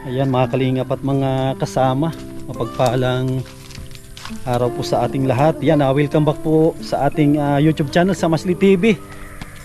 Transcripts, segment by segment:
Ayan mga kalingap at mga kasama, mapagpalang araw po sa ating lahat. Yan, welcome back po sa ating YouTube channel sa Masli TV.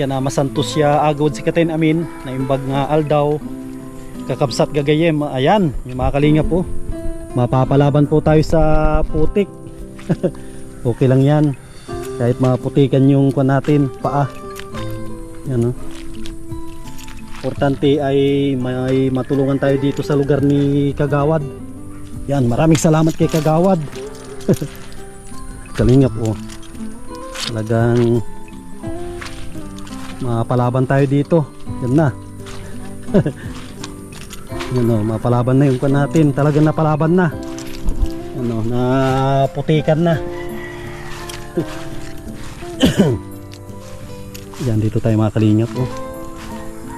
Yan, masantos siya agod si Katen amin na imbag nga aldaw kakabsat gagayem. Ayan yung mga kalingap po, mapapalaban po tayo sa putik. Okay lang yan kahit maputikan yung kuwan natin paa. Yan, no? Importante ay may matulungan tayo dito sa lugar ni Kagawad. Yan, maraming salamat kay Kagawad. Kalingap oh. Talagang mapalaban tayo dito. Yan na. Yan oh, mapalaban na yung kan natin. Talagang napalaban na. Ano, naputikan na. Yan, dito tayo mga kalingap oh.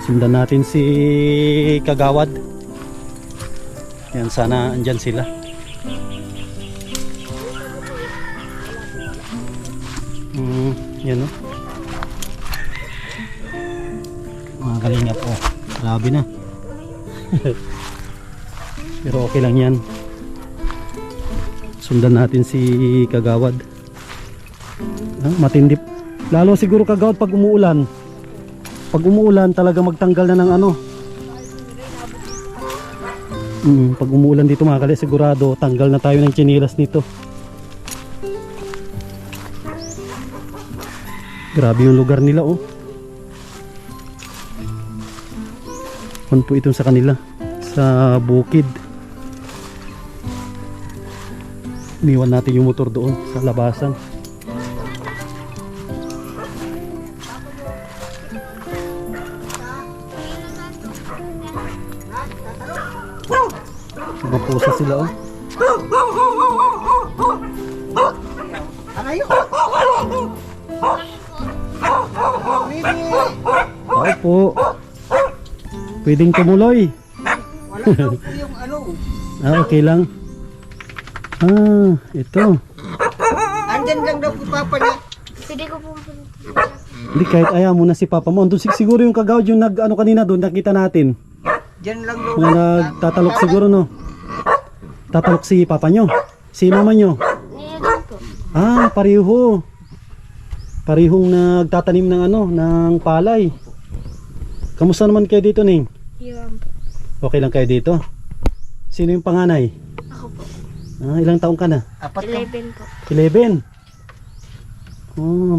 Sundan natin si Kagawad. Yan, sana andyan sila. Yan o. Mga kalingap po. Grabe na. Pero okay lang yan. Sundan natin si Kagawad. Matindi. Lalo siguro Kagawad pag umuulan. Pag umuulan talaga magtanggal na ng ano. Pag umuulan dito mga kali, sigurado tanggal na tayo ng tsinilas nito. Grabe yung lugar nila oh. Kung po itong sa kanila, sa bukid. Iniwan natin yung motor doon sa labasan. Pusa sila oh. Ako po. Pwedeng tumuloy. Wala daw po yung ano. Okay lang. Ito. Andyan lang daw po papa niya. Pwede ko po. Hindi, kahit ayaw mo na si papa mo. Doon siguro yung Kagawad yung nag-ano kanina doon, nakita natin. Diyan lang daw. Mga nagtatalok siguro no. Tatalok si papa nyo, si mama nyo. Niyan po. Pareho. Parehong nagtatanim ng ano, ng palay. Kamusta naman kayo dito, Ning? Iwan po. Okay lang kayo dito? Sino yung panganay? Ako po. Ilang taong ka na? 11 po. 11.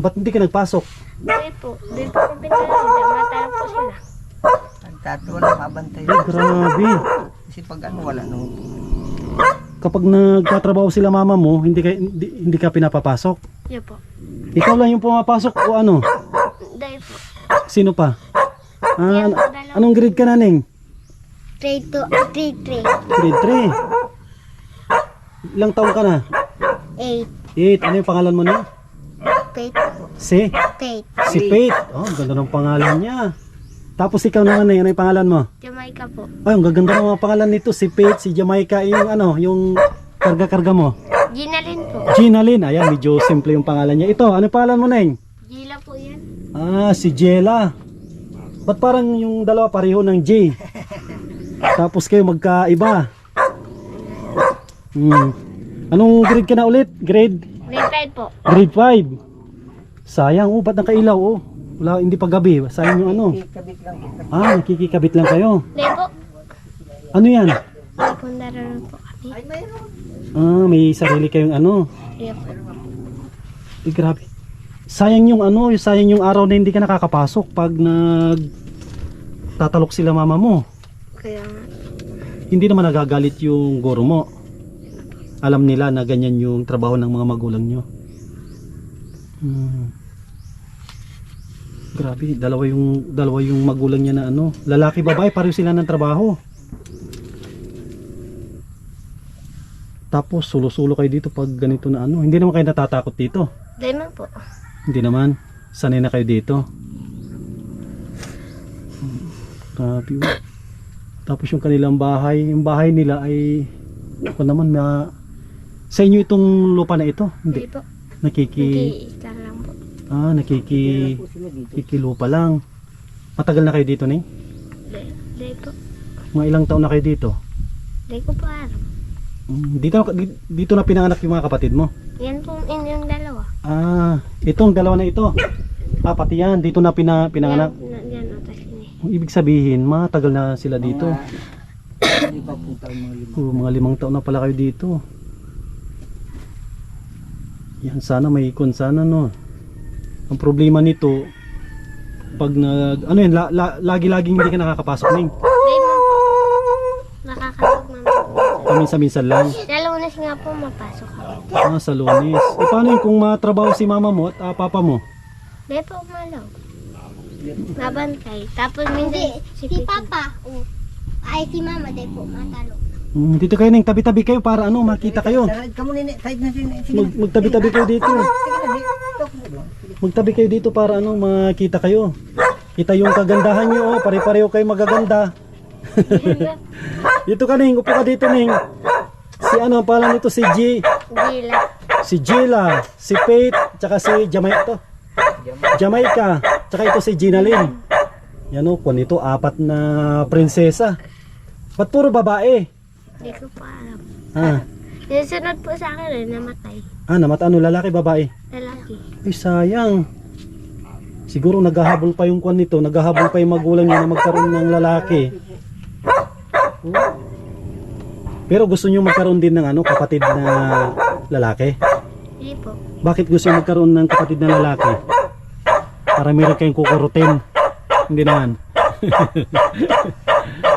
Ba't hindi ka nagpasok? Hindi po. Doon po ko pintalaga. Matanong po sila. Nagtatawa na mabantay. Grabe. Kasi pag ano wala nung. Kapag nagtatrabaho sila mama mo, hindi ka pinapapasok? Yan po. Ikaw lang yung pumapasok o ano? Dahil po. Sino pa? Anong grade ka na, Ning? Grade 2. Grade 3. Grade 3. Ilang taon ka na? 8. 8. Ano yung pangalan mo na? Faith po. Si Faith. Oh, ganda ng pangalan niya. Tapos ikaw naman ano yung pangalan mo? Jamaica po. Ay, ang gaganda ng mga pangalan nito. Si Faith, si Jamaica, yung ano, yung karga-karga mo. Ginalyn po. Ginalyn. Ayan, medyo simple yung pangalan niya. Ito, ano yung pangalan mo, Neng? Gila po yan. Si Jella. Ba't parang yung dalawa pareho ng J? Tapos kayo magkaiba. Anong grade ka na ulit? Grade? Grade 5 po. Grade 5. Sayang, ba't nakailaw, Wala, hindi pa gabi. Sayang yung ano. Kabit lang kita. Nakikikabit lang kayo. Hindi po. Ano yan? Napundaran po kami. Ay mayroon. May sarili kayong ano. Yan po. Grabe. Sayang yung ano, sayang yung araw na hindi ka nakakapasok pag tatalok sila mama mo. Kaya nga. Hindi naman nagagalit yung guro mo. Alam nila na ganyan yung trabaho ng mga magulang nyo. Grabe, dalawa yung magulang niya na ano, lalaki babae, pareho sila ng trabaho. Tapos sulo-sulo kayo dito pag ganito na ano. Hindi naman kayo natatakot dito. Dahil man po. Hindi naman, sanay na kayo dito. Grabe. Tapos yung kanilang bahay, yung bahay nila ay ako naman sa inyo itong lupa na ito? Hindi. Hindi po. Nakiki-isla lang po. Nakikilupa lang. Matagal na kayo dito, Ning? Hindi po. Mga ilang taon na kayo dito? Hindi ko po alam. Dito na pinanganak yung mga kapatid mo. Yan po yung dalawa. Ah, itong dalawa na ito. Ah, pati yan. Dito na pinanganak. Yan o, tas ini. Ibig sabihin, matagal na sila dito. Hindi pa po tayo mga 5. Mga 5 taon na pala kayo dito. Yan, sana may ikon sana, no. Ang problema nito, pag ano yun, lagi-laging hindi ka nakakapasok, Ning. Hindi mo po. Nakakasok naman. Paminsan-minsan lang. Sa Lunes nga po mapasok ako. Ah, sa Lunes. E paano yun kung matrabaho si mama mo at papa mo? Hindi po umalaw. Nabantay. Tapos minsan si Papa. Ay, si Mama, di po, matalo. Dito kayo, Ning, tabi-tabi kayo para ano, makita kayo. Kamu nini, side na sini. Sige na. Magtabi-tabi kayo dito. Sige na, ito ko doon. Magtabi kayo dito para ano, makita kayo. Kita yung kagandahan nyo, oh. Pare-pareho kayo magaganda. Dito ka, Ning, upo ka dito, Ning. Si ano, ang pangalan nito, si Gila. si Gila, si Faith, tsaka si Jamaica, tsaka ito si Gina Lynn. Yan o, kung ito, 4 na prinsesa. Ba't puro babae? Hindi ko po alam. Ah, Yung sunod po sa akin rin, namatay. ano, lalaki, babae? Lalaki. Ay, sayang. Siguro naghahabol pa yung kwan nito, naghahabol pa yung magulang niya na magkaroon ng lalaki. Oh. Pero gusto niyo magkaroon din ng ano, kapatid na lalaki? Hindi po. Bakit gusto niyo magkaroon ng kapatid na lalaki? Para meron kayong kukurutin. Hindi naman.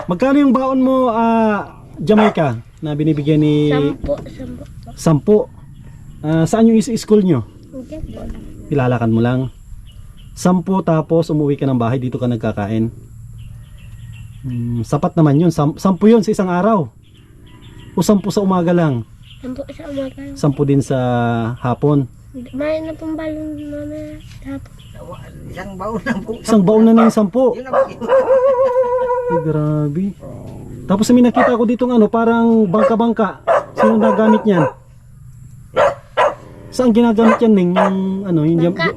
Magkano yung baon mo, Jamaica, na binibigyan ni... 10. 10. Saan yung school nyo? Hindi po. Ilalakan mo lang. 10 tapos umuwi ka ng bahay, dito ka nagkakain. Sapat naman yun. 10 yun sa isang araw. O 10 sa umaga lang. 10 sa umaga. 10 din sa hapon. May na pong balon mama. Tapos. Isang baon lang po. Isang baon na ng 10. Yun ang Ay, grabe. Tapos may nakita ko dito ano, parang bangka-bangka. Sino nagamit niyan? Saan ginagamit yan, Ning? Yung ano, yung Bangka?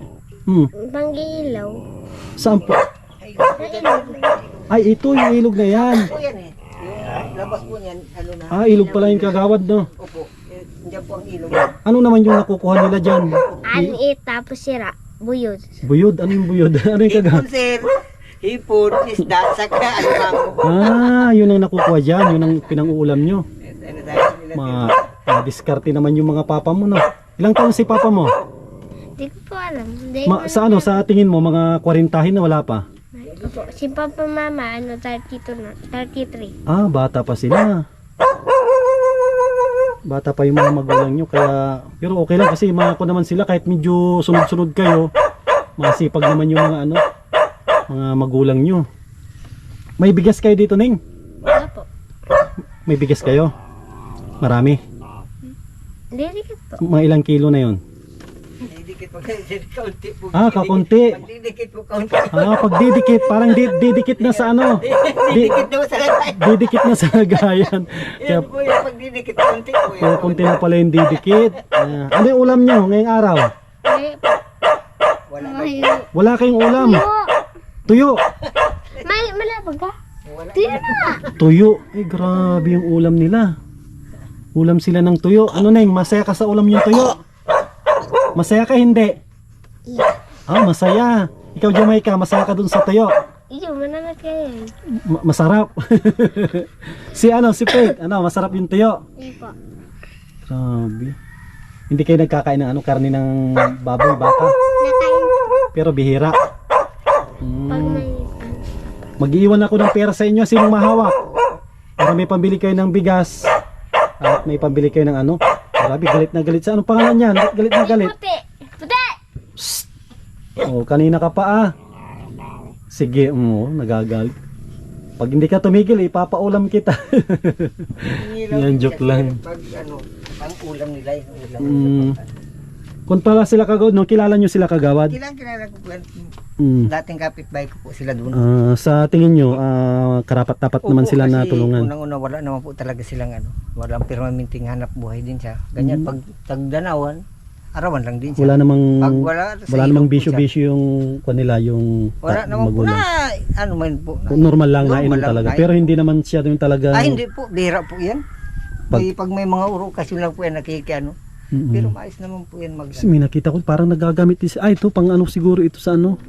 Panggilaw. Saan po? Ay, ito yung ilog na yan. po yan eh. Yung labas po niyan, ano na. Ah, ilog pala yung kagawad, no? Opo. Diyan po ang ilog. Ano naman yung nakukuha nila dyan? Anit tapos sira. Buyod. Buyod? Ano yung buyod? Ano yung kagawad? Hipon, sir. Hipon, isda, saka alimango. Ah, yun ang nakukuha dyan. Yun ang pinang-uulam nyo. Ano tayo nila? Diskarte naman yung mga papa mo, no? Ilang taon si papa mo? Hindi ko po alam. Hindi Sa ano, sa tingin mo, mga 40 na wala pa? Opo. Si Papa Mama, 32 na. 33. Ah, bata pa sila. Bata pa yung mga magulang nyo, kaya... Pero okay lang kasi mga ko naman sila, kahit medyo sunod-sunod kayo, masipag naman yung mga ano, mga magulang nyo. May bigas kayo dito, Ning? Wala po. May bigas kayo? Marami? Didikit po. Mga ilang kilo na yon? Didikit po kayo, kaunti po. Ah, kakunti. Pagdidikit po kaunti. Ah, pag didikit, parang didikit na sa ano? Didikit daw sa lagay. Didikit na sa lagayan. Kaya Yan po yung pagdidikit kaunti po yan. kunti na pala yung didikit. Ano yung ulam nyo ngayong araw? May, Wala na. may, Wala kayong ulam. Tuyo. malabag ka? Wala. Di na. Tuyo. Ay, grabe yung ulam nila. Ulam sila ng tuyo. Ano, Neng? Masaya ka sa ulam yung tuyo? Masaya ka, hindi? Ah, masaya. Ikaw, Jamaica, masaya ka dun sa tuyo? Iyo, mananat kayo. Masarap. Si Faith, masarap yung tuyo. Hindi po. Grabe. Hindi kayo nagkakain ng karne ng baboy, baka. Nakain po. Pero bihira. Pag may, Mag-iwan ako ng pera sa inyo. Sinong mahawak? Para may pambili kayo ng bigas. At may pambili kayo ng ano. Grabe, galit na galit sa anong pangalan niyan? Galit na galit. puti. Puti! Oh, kanina ka pa Sige, nagagalit. Pag hindi ka tumigil, ipapaulam kita. Yan, joke lang. Pag ano, ang ulam nila yung ulam. Kung pala sila kagawad, no? Kilala nyo sila kagawad? Kilala ko po yan. Mm. Dating kapitbahay ko po sila doon. Sa tingin nyo, karapat-dapat naman sila kasi natulungan. unang-una wala naman po talaga silang ano, walang permanenteng hanap buhay din siya. Ganyan pag tagdanawan, arawan lang din siya. Wala namang Pag wala, sa wala ilog namang po siya. bisyo-bisyo yung kanila yung Wala naman po magulang. na, ano man po. Normal lang Normal nainom lang talaga. kain. Pero hindi naman siya yung talaga. Hindi po, bihira po yan. Pag may mga urokasyon lang po yan nakikiano. Mm-mm. Pero maayos naman po yan mag Kasi may nakita ko parang nagagamit din. Ay, ito pang ano siguro ito sa ano.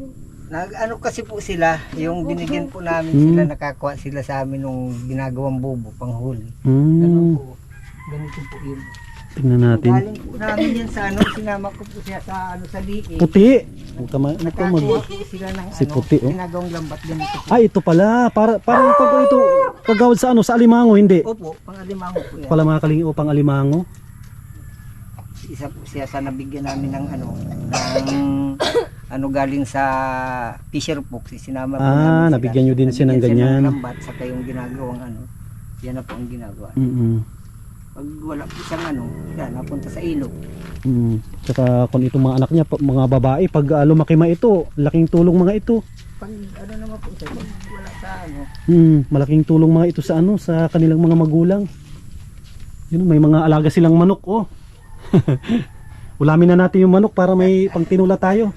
Ano kasi po sila, yung binigyan po namin Hmm. sila, nakakuha sila sa amin nung ginagawang bubo, panghuli. Hmm, Ano po, ganito po yun. tingnan natin. Galing po namin yan sa ano, sinama ko po siya sa ano sa liig. Puti. Ang kama, ano to, Nakakuha po sila ng Si ano, puti, oh. ginagawang lambat ganito po. Ay, ito pala. Parang pag ito pagawad sa ano, sa alimango, hindi. Opo, pang-alimango po yan. Pala mga kalingi o pang alimango. Isa po siya sa nabigyan namin ng ano, ng ano galing sa Fisher Fox, sinama po namin sila. Nabigyan nyo din siya ng Nabigyan ganyan. ng lambat, saka yung ginagawang ano, yan na po ang ginagawa. Mm-mm. Pag wala po siyang ano, yan, napunta sa ilog. Tsaka kung itong mga anak niya, mga babae, pag lumaki ma ito, laking tulong mga ito. Pag ano naman po siya, pag wala sa ano, Malaking tulong mga ito sa ano, sa kanilang mga magulang. Yun, may mga alaga silang manok, oh. Ulamin na natin yung manok para may pangtinula tayo.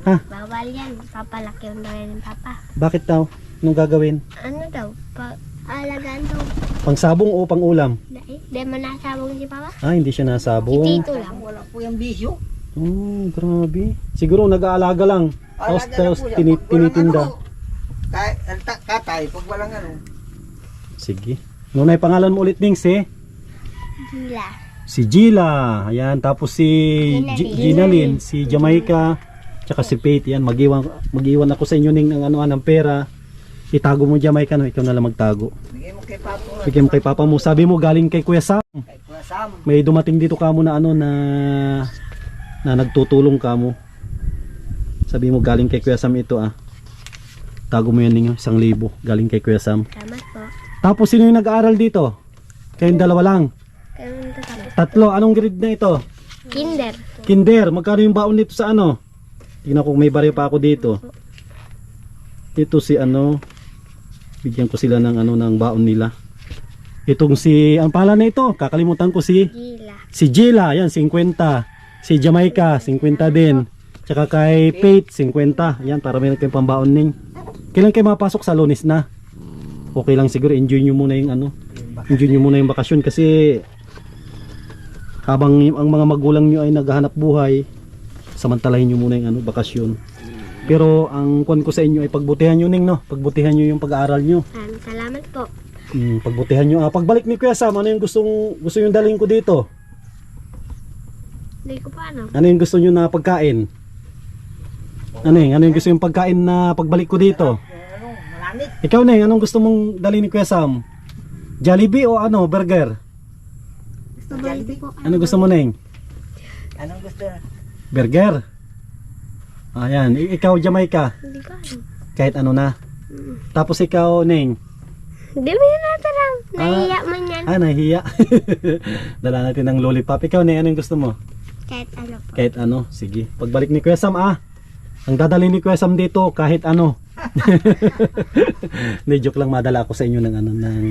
Bawal yan. Papalaki yung daw ng papa. Bakit daw? Anong gagawin? Ano daw? Alagaan daw. Pangsabong o pangulam? Di man nasabong si papa? Hindi siya nasabong. Tito lang. wala po yung bisyo. Oh, grabe. Siguro nag-aalaga lang. Tapos Alaga na po siya. Pag walang tinitinda. ano, katay, pag walang ano, Sige. Nunay pangalan mo ulit, Nings, eh? Gila. Si Gila. Ayan. Tapos si Ginalyn. Si Jamaica. Tsaka si Faith. Yan. Mag-iwan ako sa inyo ng ano, ng pera. Itago mo Jamaica. No? Ikaw na lang magtago. bigay mo kay Papa. Bigyan mo kay Papa mo. Sabi mo galing kay Kuya Sam. Kay Kuya Sam. May dumating dito kamo na ano na nagtutulong kamo. Sabi mo galing kay Kuya Sam ito ah. Tago mo yan ninyo. 1,000. Galing kay Kuya Sam. Salamat po. Tapos sino yung nag-aaral dito? Kayong dalawa lang. Kailan ito kami? 3. Anong grade na ito? Kinder. Kinder. Magkano yung baon nito sa ano? Tingnan ko kung may baryo pa ako dito. Ito si ano. Bigyan ko sila ng ano ng baon nila. Itong si ang pangalan na ito, kakalimutan ko si Gila. Gila, yan 50. Si Jamaica 50 din. Tsaka kay Faith 50. Yan para meron kayong pambaon ning. Kailan kayo mapasok sa Lunes na? Okay lang siguro, enjoy nyo muna yung ano. Enjoy nyo muna yung bakasyon kasi habang ang mga magulang nyo ay naghahanap buhay, samantalahin nyo muna yung ano, bakasyon. Pero ang kuwan ko sa inyo ay pagbutihan nyo ning no, pagbutihan nyo yung pag-aaral nyo. Salamat po. Pagbutihan nyo. Pagbalik ni Kuya Sam, ano yung gusto yung dalhin ko dito? Hindi ko pa ano. Ano yung gusto nyo na pagkain? Ano yung gusto yung pagkain na pagbalik ko dito? Ano, malamit. Ikaw Neng, anong gusto mong dalhin ni Kuya Sam? Jollibee o ano, burger? Jollibee. Ano gusto mo Neng? Anong gusto? Burger? Ayan, ikaw Jamaica, Hindi ko ano. kahit ano na. Tapos ikaw Neng, Hindi mo yun natarang. Nahiya man yan. nahihiya. Dala natin ng lollipop. Ikaw Neng, anong gusto mo? Kahit ano po. Kahit ano, sige. Pagbalik ni Kuya Sam ang dadalhin ni Kuya Sam dito kahit ano. Hindi, joke lang, madala ako sa inyo ng ano, ng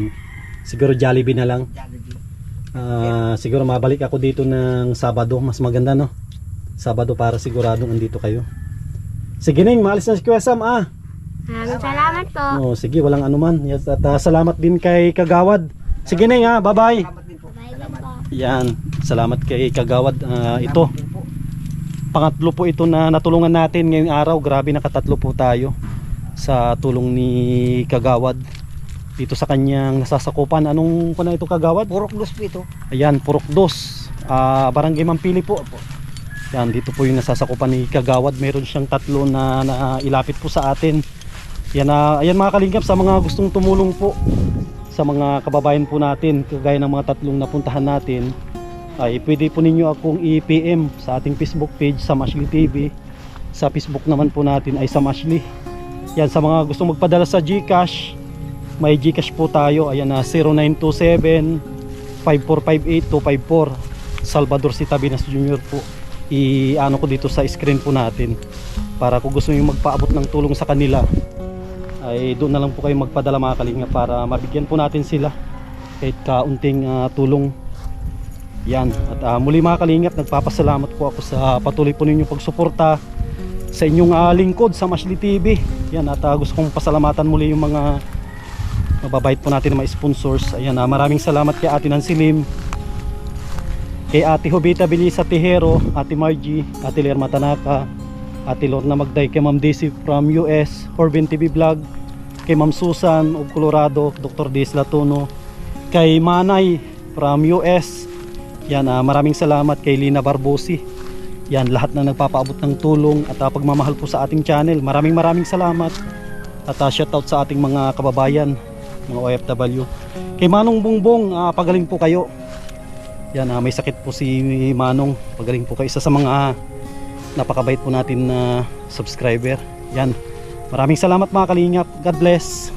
siguro Jollibee na lang. Jollibee. Siguro mabalik ako dito ng Sabado, mas maganda no. Sabado para siguradong andito kayo. Sige Neng, maalis na si Kuya Sam Maraming salamat po. sige, walang anuman. Yes, at salamat din kay Kagawad. Sige Neng bye-bye. Salamat din po. Bye-bye po. Yan, salamat kay Kagawad. Ito, Din po. pangatlo po ito na natulungan natin ngayong araw. Grabe, nakatatlo po tayo sa tulong ni Kagawad dito sa kanyang nasasakupan. Anong kuna ito Kagawad? Purok dos po ito. Ayan, Purok 2, Barangay Mampili po. Yan, dito po yung nasasakupan ni Kagawad. Meron siyang 3 na ilapit po sa atin. Yan, ayan mga kalingap, sa mga gustong tumulong po sa mga kababayan po natin, kagaya ng mga 3 napuntahan natin, ay pwede po ninyo akong i-PM sa ating Facebook page, Sam Ashley TV. Sa Facebook naman po natin ay Sam Ashley. Yan, sa mga gustong magpadala sa GCash, may GCash po tayo. Ayan na 0927 5458254 Salvador Citabinas Jr. po. I-ano ko dito sa screen po natin para kung gusto niyo magpaabot ng tulong sa kanila ay doon na lang po kayo magpadala mga kalinga para mabigyan po natin sila kahit kaunting tulong. Yan, at muli mga kalingap, nagpapasalamat po ako sa patuloy po ninyong pagsuporta sa inyong lingkod sa Masli TV. Yan, at gusto kong pasalamatan muli yung mga mababait po natin na mga sponsors. Ayan, maraming salamat kay Ate Nancy Lim, kay Ate Jovita Belisa Tejero, Ate Margie, Ate Lerma Tanaka, Ate Lorna Magday, kay Ma'am Daisy from US, Corbin TV Vlog, kay Ma'am Susan of Colorado, Dr. Diz Latuno, kay Manay from US. Yan, maraming salamat kay Lina Barbosi. Yan, lahat na nagpapaabot ng tulong at pagmamahal po sa ating channel. Maraming salamat. At shoutout sa ating mga kababayan, mga OFW. Kay Manong Bongbong, pagaling po kayo. Yan, may sakit po si Manong. Pagaling po kayo, isa sa mga napakabait po natin na subscriber. Yan, maraming salamat mga kalingap. God bless.